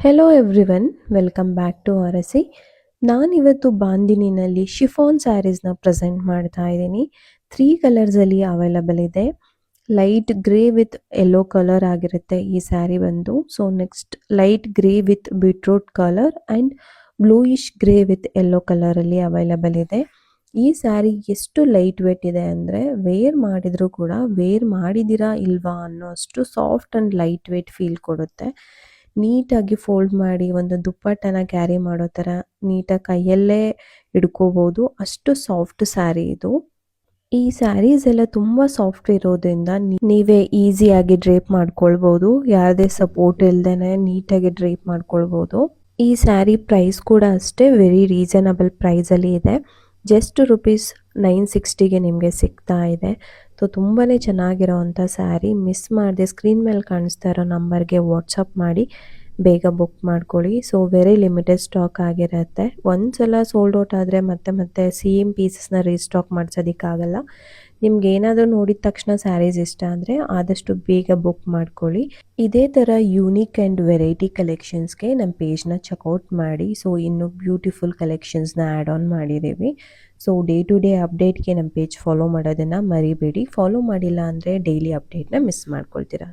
Hello everyone, welcome back to ಆರಸಿ. ನಾನಿವತ್ತು ಬಾಂದಿನಿನಲ್ಲಿ ಶಿಫಾನ್ ಸ್ಯಾರೀಸ್ನ ಪ್ರೆಸೆಂಟ್ ಮಾಡ್ತಾ ಇದ್ದೀನಿ. 3 ಕಲರ್ಸಲ್ಲಿ ಅವೈಲಬಲ್ ಇದೆ. Light grey with yellow colour ಆಗಿರುತ್ತೆ ಈ ಸ್ಯಾರಿ ಬಂದು. So next light grey with beetroot colour and bluish grey with yellow ಕಲರಲ್ಲಿ ಅವೈಲಬಲ್ ಇದೆ. ಈ ಸ್ಯಾರಿ ಎಷ್ಟು ಲೈಟ್ ವೇಟ್ ಇದೆ ಅಂದರೆ ವೇರ್ ಮಾಡಿದರೂ ಕೂಡ ವೇರ್ ಮಾಡಿದ್ದೀರಾ ಇಲ್ವಾ ಅನ್ನೋ ಅಷ್ಟು soft and light weight feel ಕೊಡುತ್ತೆ. ನೀಟಾಗಿ ಫೋಲ್ಡ್ ಮಾಡಿ ಒಂದು ದುಪ್ಪಟ್ಟನ ಕ್ಯಾರಿ ಮಾಡೋ ಥರ ನೀಟಾಗಿ ಕೈಯಲ್ಲೇ ಹಿಡ್ಕೋಬೋದು, ಅಷ್ಟು ಸಾಫ್ಟ್ ಸ್ಯಾರಿ ಇದು. ಈ ಸ್ಯಾರೀಸ್ ಎಲ್ಲ ತುಂಬ ಸಾಫ್ಟ್ ಇರೋದ್ರಿಂದ ನೀವೇ ಈಸಿಯಾಗಿ ಡ್ರೇಪ್ ಮಾಡ್ಕೊಳ್ಬೋದು, ಯಾವುದೇ ಸಪೋರ್ಟ್ ಇಲ್ದೇ ನೀಟಾಗಿ ಡ್ರೇಪ್ ಮಾಡ್ಕೊಳ್ಬೋದು. ಈ ಸ್ಯಾರಿ ಪ್ರೈಸ್ ಕೂಡ ಅಷ್ಟೇ ವೆರಿ ರೀಸನಬಲ್ ಪ್ರೈಸಲ್ಲಿ ಇದೆ. ಜಸ್ಟ್ ₹960ಗೆ ನಿಮಗೆ ಸಿಗ್ತಾ ಇದೆ. ಸೊ ತುಂಬಾ ಚೆನ್ನಾಗಿರೋವಂಥ ಸ್ಯಾರಿ. ಮಿಸ್ ಮಾಡದೆ ಸ್ಕ್ರೀನ್ ಮೇಲೆ ಕಾಣಿಸ್ತಾ ಇರೋ ನಂಬರ್ಗೆ ವಾಟ್ಸಪ್ ಮಾಡಿ ಬೇಗ ಬುಕ್ ಮಾಡ್ಕೊಳ್ಳಿ. ಸೊ ವೆರಿ ಲಿಮಿಟೆಡ್ ಸ್ಟಾಕ್ ಆಗಿರುತ್ತೆ. ಒಂದ್ಸಲ ಸೋಲ್ಡ್ ಔಟ್ ಆದರೆ ಮತ್ತೆ ಸೇಮ್ ಪೀಸಸ್ನ ರೀಸ್ಟಾಕ್ ಮಾಡಿಸೋದಕ್ಕಾಗಲ್ಲ. ನಿಮ್ಗೆ ಏನಾದರೂ ನೋಡಿದ ತಕ್ಷಣ ಸ್ಯಾರೀಸ್ ಇಷ್ಟ ಅಂದರೆ ಆದಷ್ಟು ಬೇಗ ಬುಕ್ ಮಾಡ್ಕೊಳ್ಳಿ. ಇದೇ ಥರ ಯೂನಿಕ್ ಆ್ಯಂಡ್ ವೆರೈಟಿ ಕಲೆಕ್ಷನ್ಸ್ಗೆ ನಮ್ಮ ಪೇಜ್ನ ಚೆಕ್ಔಟ್ ಮಾಡಿ. ಸೊ ಇನ್ನು ಬ್ಯೂಟಿಫುಲ್ ಕಲೆಕ್ಷನ್ಸ್ನ ಆ್ಯಡ್ ಆನ್ ಮಾಡಿದ್ದೀವಿ. ಸೊ ಡೇ ಟು ಡೇ ಅಪ್ಡೇಟ್ಗೆ ನಮ್ಮ ಪೇಜ್ ಫಾಲೋ ಮಾಡೋದನ್ನು ಮರಿಬೇಡಿ. ಫಾಲೋ ಮಾಡಿಲ್ಲ ಅಂದರೆ ಡೈಲಿ ಅಪ್ಡೇಟ್ನ ಮಿಸ್ ಮಾಡ್ಕೊಳ್ತೀರಾ.